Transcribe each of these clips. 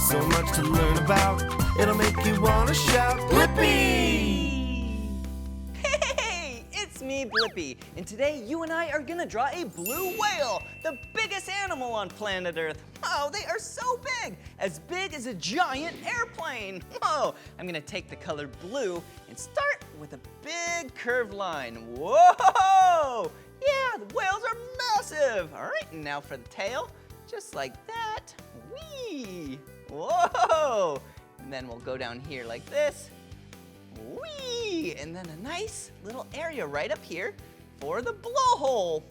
so much to learn about. It'll make you want to shout, Blippi! Hey, it's me, Blippi, and today you and I are gonna draw a blue whale, the biggest animal on planet Earth. Oh, they are so big as a giant airplane. Whoa, I'm gonna take the color blue and start with a big curved line. Whoa! Yeah, the whales are massive. All right, and now for the tail, just like that. Whee! Whoa! And then we'll go down here like this. Whee! And then a nice little area right up here for the blowhole.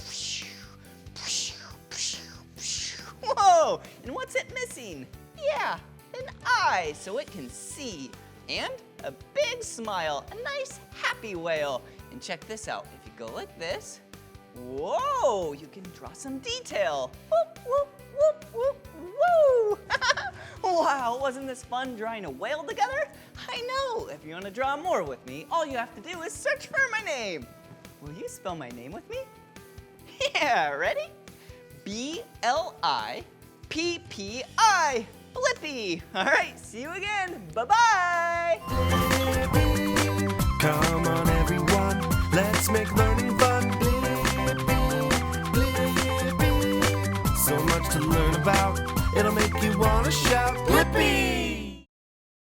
Whoa! And what's it missing? Yeah, an eye so it can see. And a big smile, a nice happy whale. And check this out. If you go like this, whoa, you can draw some detail. Whoop, whoop, whoop, whoop, woo! Wow, wasn't this fun drawing a whale together? I know. If you want to draw more with me, all you have to do is search for my name. Will you spell my name with me? Yeah, ready? B-L-I-P-P-I, Blippi. All right, see you again. Bye-bye. Come on, everyone, let's make learning